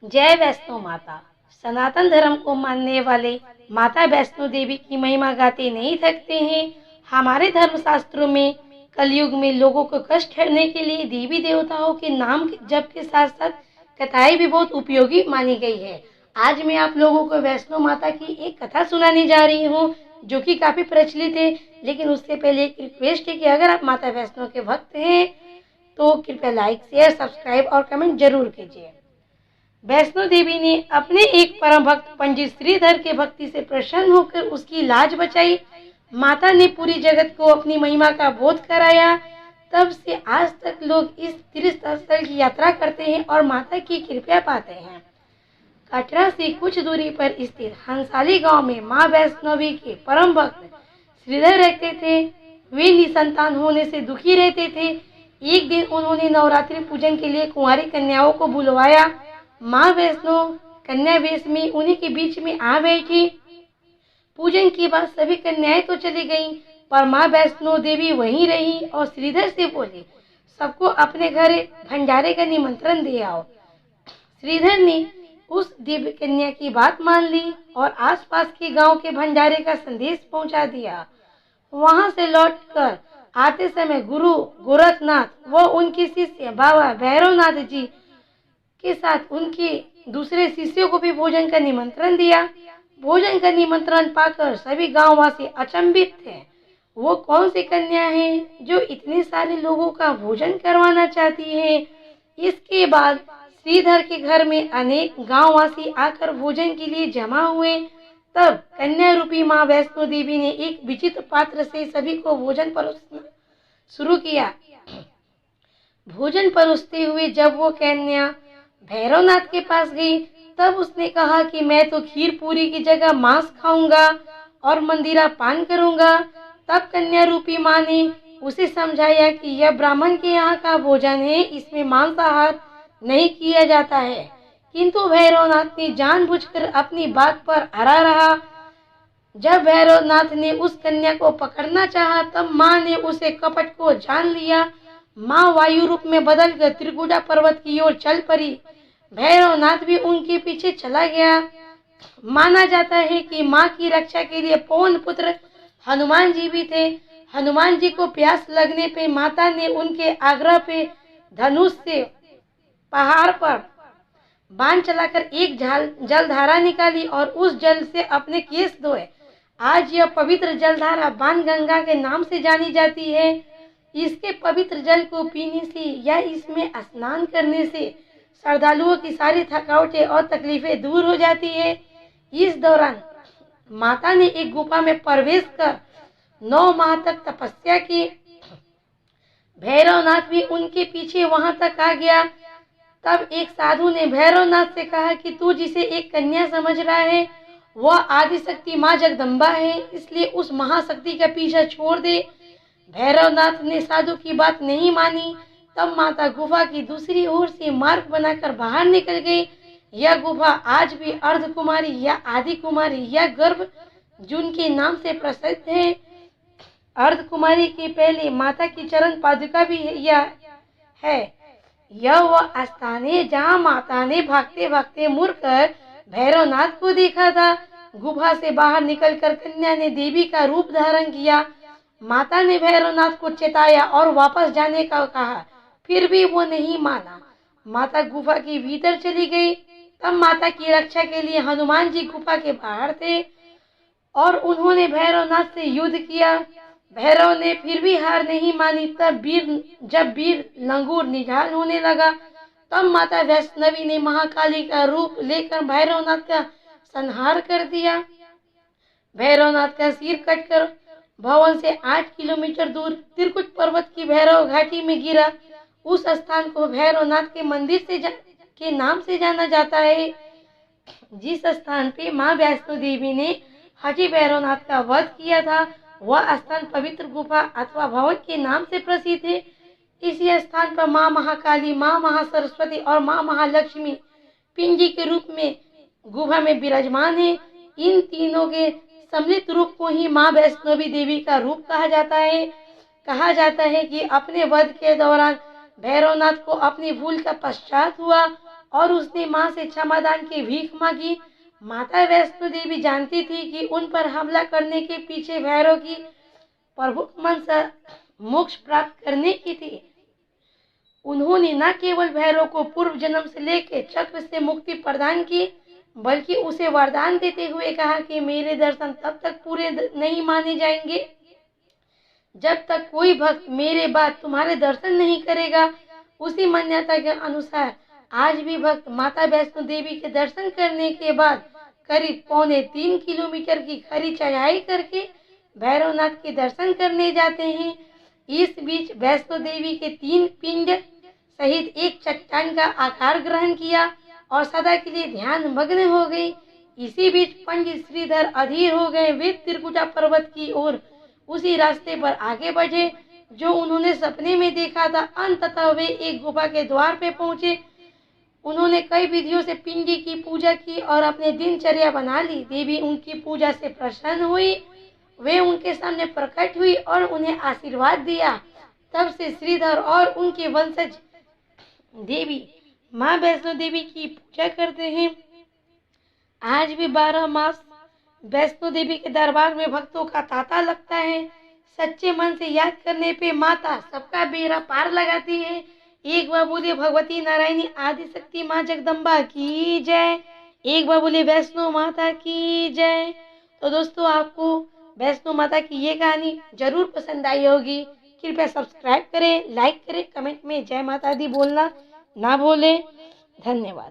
जय वैष्णो माता। सनातन धर्म को मानने वाले माता वैष्णो देवी की महिमा गाते नहीं थकते हैं। हमारे धर्म शास्त्रों में कलयुग में लोगों को कष्ट हरने के लिए देवी देवताओं के नाम जप के साथ साथ कथाएं भी बहुत उपयोगी मानी गई है। आज मैं आप लोगों को वैष्णो माता की एक कथा सुनाने जा रही हूँ जो कि काफी प्रचलित है। लेकिन उससे पहले एक रिक्वेस्ट है कि अगर आप माता वैष्णो के भक्त हैं तो कृपया लाइक शेयर सब्सक्राइब और कमेंट जरूर कीजिए। वैष्णो देवी ने अपने एक परम भक्त पंडित श्रीधर के भक्ति से प्रसन्न होकर उसकी लाज बचाई। माता ने पूरी जगत को अपनी महिमा का बोध कराया। तब से आज तक लोग इस तीर्थ स्थल की यात्रा करते हैं और माता की कृपा पाते हैं। कटरा से कुछ दूरी पर स्थित हंसाली गांव में मां वैष्णवी के परम भक्त श्रीधर रहते थे। वे निसंतान होने से दुखी रहते थे। एक दिन उन्होंने नवरात्रि पूजन के लिए कुंवारी कन्याओं को बुलवाया। माँ वैष्णो कन्या वेश में उन्हीं के बीच में आ बैठी। पूजन के बाद सभी कन्याएं तो चली गईं, पर माँ वैष्णो देवी वहीं रही और श्रीधर से बोली, सबको अपने घर भंडारे का निमंत्रण दे आओ। श्रीधर ने उस दिव्य कन्या की बात मान ली और आसपास के गांव के भंडारे का संदेश पहुंचा दिया। वहां से लौटकर आते समय गुरु गोरखनाथ व उनके शिष्य बाबा भैरवनाथ जी के साथ उनके दूसरे शिष्यों को भी भोजन का निमंत्रण दिया। भोजन का निमंत्रण पाकर सभी गांववासी अचंभित थे। वो कौन सी कन्या है जो इतने सारे लोगों का भोजन करवाना चाहती है। इसके बाद श्रीधर के घर में अनेक गांववासी आकर भोजन के लिए जमा हुए। तब कन्या रूपी माँ वैष्णो देवी ने एक विचित्र पात्र से सभी को भोजन परोसना शुरू किया। भोजन परोसते हुए जब वो कन्या भैरवनाथ के पास गई तब उसने कहा कि मैं तो खीर पूरी की जगह मांस खाऊंगा और मंदिरा पान करूंगा। तब कन्या रूपी माँ ने उसे समझाया कि यह ब्राह्मण के यहाँ का भोजन है, इसमें मांसाहार नहीं किया जाता है। किंतु भैरवनाथ ने जानबूझकर अपनी बात पर अड़ा रहा। जब भैरवनाथ ने उस कन्या को पकड़ना चाहा तब माँ ने उसे कपट को जान लिया। माँ वायु रूप में बदलकर त्रिकुटा पर्वत की ओर चल पड़ी। भैरवनाथ भी उनके पीछे चला गया। माना जाता है कि माँ की रक्षा के लिए पवन पुत्र हनुमान जी भी थे। हनुमान जी को प्यास लगने पे माता ने उनके आग्रह पे धनुष से पहाड़ पर बाण चलाकर एक जलधारा निकाली और उस जल से अपने केस धोए। आज यह पवित्र जलधारा बाण गंगा के नाम से जानी जाती है। इसके पवित्र जल को पीने से या इसमें स्नान करने से श्रद्धालुओं की सारी थकावटें और तकलीफें दूर हो जाती है। इस दौरान माता ने एक गुफा में प्रवेश कर 9 माह तक तपस्या की। भैरवनाथ भी उनके पीछे वहां तक आ गया। तब एक साधु ने भैरवनाथ से कहा कि तू जिसे एक कन्या समझ रहा है वह आदिशक्ति माँ जगदम्बा है, इसलिए उस महाशक्ति का पीछा छोड़ दे। भैरवनाथ ने साधु की बात नहीं मानी। तब माता गुफा की दूसरी ओर से मार्ग बनाकर बाहर निकल गई। यह गुफा आज भी अर्धकुमारी या आदि कुमारी या गर्भ जून के नाम से प्रसिद्ध है। अर्धकुमारी के पहले माता की चरण पादुका भी है। यह वह स्थान है जहाँ माता ने भागते भागते मुड़कर भैरवनाथ को देखा था। गुफा से बाहर निकलकर कन्या ने देवी का रूप धारण किया। माता ने भैरवनाथ को चेताया और वापस जाने का कहा, फिर भी वो नहीं माना। माता गुफा के भीतर चली गई। तब माता की रक्षा के लिए हनुमान जी गुफा के बाहर थे और उन्होंने भैरवनाथ से युद्ध किया। भैरव ने फिर भी हार नहीं मानी। तब जब वीर लंगूर निढाल होने लगा तब माता वैष्णवी ने महाकाली का रूप लेकर भैरवनाथ का संहार कर दिया। भैरवनाथ का सिर कटकर भवन से 8 किलोमीटर दूर त्रिकुट पर्वत की भैरव घाटी में गिरा। उस स्थान को भैरवनाथ के मंदिर के नाम से जाना जाता है। जिस स्थान पे माँ वैष्णो देवी ने हाजी भैरवनाथ का वध किया था वह स्थान पवित्र गुफा अथवा भवन के नाम से प्रसिद्ध है। इसी स्थान पर माँ महाकाली, माँ महासरस्वती और माँ महालक्ष्मी पिंडी के रूप में गुफा में विराजमान है। इन तीनों के सम्मिलित रूप को ही माँ वैष्णवी देवी का रूप कहा जाता है। कहा जाता है कि अपने वध के दौरान भैरवनाथ को अपनी भूल का पश्चात हुआ और उसने माँ से क्षमादान की भीख मांगी। माता वैष्णो देवी जानती थी कि उन पर हमला करने के पीछे भैरव की प्रभुत्व मनसा मोक्ष प्राप्त करने की थी। उन्होंने न केवल भैरव को पूर्व जन्म से लेकर चक्र से मुक्ति प्रदान की, बल्कि उसे वरदान देते हुए कहा कि मेरे दर्शन तब तक पूरे नहीं माने जाएंगे जब तक कोई भक्त मेरे बाद तुम्हारे दर्शन नहीं करेगा। उसी मान्यता के अनुसार आज भी भक्त माता वैष्णो देवी के दर्शन करने के बाद करीब 3.25 किलोमीटर की खड़ी चढ़ाई करके भैरवनाथ के दर्शन करने जाते हैं। इस बीच वैष्णो देवी के 3 पिंड सहित एक चट्टान का आकार ग्रहण किया और सदा के लिए ध्यान मग्न हो गई। इसी बीच पंडित श्रीधर अधीर हो गए। वे त्रिकुटा पर्वत की ओर उसी रास्ते पर आगे बढ़े जो उन्होंने सपने में देखा था। अंततः वे एक गुफा के द्वार पे पहुंचे। उन्होंने कई विधियों से पिंडी की पूजा की और अपने दिनचर्या बना ली। देवी उनकी पूजा से प्रसन्न हुई। वे उनके सामने प्रकट हुई और उन्हें आशीर्वाद दिया। तब से श्रीधर और उनके वंशज देवी माँ वैष्णो देवी की पूजा करते हैं। आज भी 12 मास वैष्णो देवी के दरबार में भक्तों का तांता लगता है। सच्चे मन से याद करने पे माता सबका बेड़ा पार लगाती है। एक बार बोले भगवती नारायणी आदि शक्ति माँ जगदम्बा की जय। एक बार बोले वैष्णो माता की जय। तो दोस्तों, आपको वैष्णो माता की ये कहानी जरूर पसंद आई होगी। कृपया सब्सक्राइब करें, लाइक करें, कमेंट में जय माता दी बोलना ना भूलें। धन्यवाद।